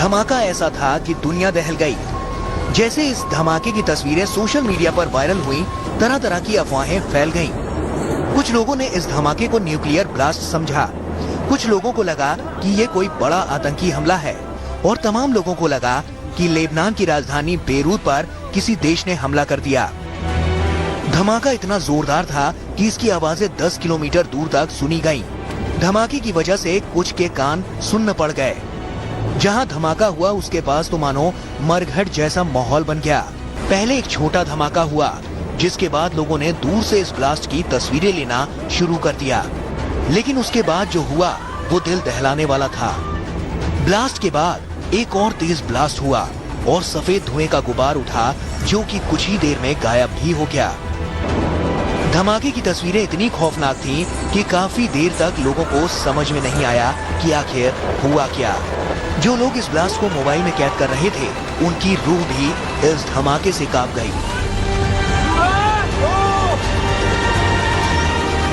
धमाका ऐसा था कि दुनिया दहल गई। जैसे इस धमाके की तस्वीरें सोशल मीडिया पर वायरल हुई, तरह तरह की अफवाहें फैल गईं। कुछ लोगों ने इस धमाके को न्यूक्लियर ब्लास्ट समझा, कुछ लोगों को लगा कि ये कोई बड़ा आतंकी हमला है, और तमाम लोगों को लगा कि लेबनान की राजधानी बेरूत पर किसी देश ने हमला कर दिया। धमाका इतना जोरदार था कि इसकी आवाजें 10 किलोमीटर दूर तक सुनी गईं। धमाके की वजह से कुछ के कान सुन्न पड़ गए। जहां धमाका हुआ उसके पास तो मानो मरघट जैसा माहौल बन गया। पहले एक छोटा धमाका हुआ, जिसके बाद लोगों ने दूर से इस ब्लास्ट की तस्वीरें लेना शुरू कर दिया। लेकिन उसके बाद जो हुआ वो दिल दहलाने वाला था। ब्लास्ट के बाद एक और तेज ब्लास्ट हुआ और सफेद धुएं का गुबार उठा, जो कि कुछ ही देर में गायब भी हो गया। धमाके की तस्वीरें इतनी खौफनाक थीं कि काफी देर तक लोगों को समझ में नहीं आया कि आखिर हुआ क्या। जो लोग इस ब्लास्ट को मोबाइल में कैद कर रहे थे, उनकी रूह भी इस धमाके से कांप गई।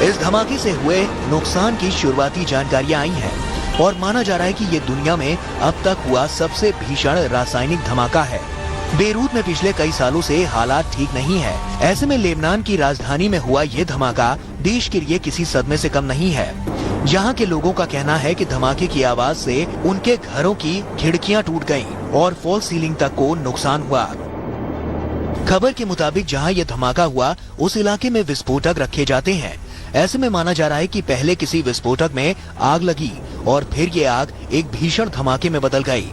इस धमाके से हुए नुकसान की शुरुआती जानकारियां आई हैं और माना जा रहा है कि ये दुनिया में अब तक हुआ सबसे भीषण रासायनिक धमाका है। बेरूत में पिछले कई सालों से हालात ठीक नहीं है। ऐसे में लेबनान की राजधानी में हुआ ये धमाका देश के लिए किसी सदमे से कम नहीं है। यहाँ के लोगों का कहना है कि धमाके की आवाज से उनके घरों की खिड़कियां टूट गईं और फॉल्स सीलिंग तक को नुकसान हुआ। खबर के मुताबिक जहाँ ये धमाका हुआ उस इलाके में विस्फोटक रखे जाते हैं। ऐसे में माना जा रहा है कि पहले किसी विस्फोटक में आग लगी और फिर ये आग एक भीषण धमाके में बदल गई।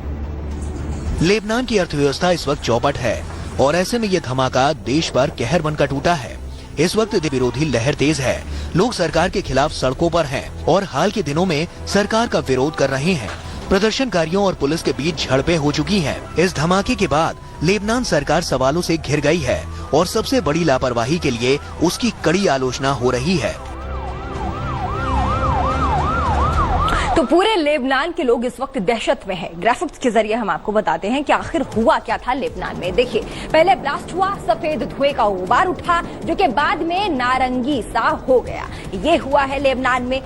लेबनान की अर्थव्यवस्था इस वक्त चौपट है और ऐसे में ये धमाका देश पर कहर बनकर टूटा है। इस वक्त विरोधी लहर तेज है। लोग सरकार के खिलाफ सड़कों पर हैं और हाल के दिनों में सरकार का विरोध कर रहे हैं। प्रदर्शनकारियों और पुलिस के बीच झड़पें हो चुकी हैं। इस धमाके के बाद लेबनान सरकार सवालों से घिर गई है और सबसे बड़ी लापरवाही के लिए उसकी कड़ी आलोचना हो रही है। तो पूरे लेबनान के लोग इस वक्त दहशत में हैं। ग्राफिक्स के जरिए हम आपको बताते हैं कि आखिर हुआ क्या था लेबनान में। देखिए, पहले ब्लास्ट हुआ, सफेद धुएं का गुबार उठा, जो कि बाद में नारंगी सा हो गया। ये हुआ है लेबनान में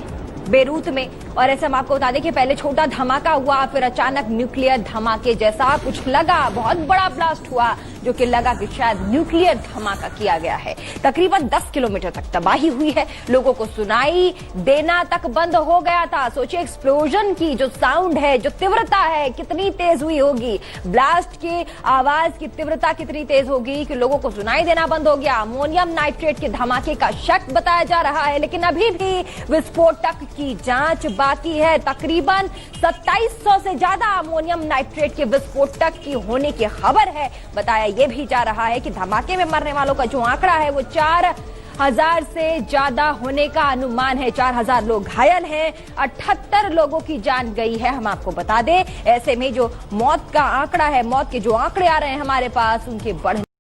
बेरूत में। और ऐसे हम आपको बता दें कि पहले छोटा धमाका हुआ, फिर अचानक न्यूक्लियर धमाके जैसा कुछ लगा। बहुत बड़ा ब्लास्ट हुआ, जो कि लगा कि शायद न्यूक्लियर धमाका किया गया है। तकरीबन 10 किलोमीटर तक तबाही हुई है। लोगों को सुनाई देना तक बंद हो गया था। सोचिए, एक्सप्लोजन की जो साउंड है, जो तीव्रता है, कितनी तेज हुई होगी। ब्लास्ट की आवाज की तीव्रता कितनी तेज होगी कि लोगों को सुनाई देना बंद हो गया। अमोनियम नाइट्रेट के धमाके का शक बताया जा रहा है, लेकिन अभी भी विस्फोटक की जांच बाकी है। तकरीबन 2700 से ज्यादा अमोनियम नाइट्रेट के विस्फोटक की होने की खबर है। बताया यह भी जा रहा है कि धमाके में मरने वालों का जो आंकड़ा है वो 4000 से ज्यादा होने का अनुमान है। 4000 लोग घायल हैं, 78 लोगों की जान गई है। हम आपको बता दें, ऐसे में जो मौत का आंकड़ा है, मौत के जो आंकड़े आ रहे हैं हमारे पास, उनके बढ़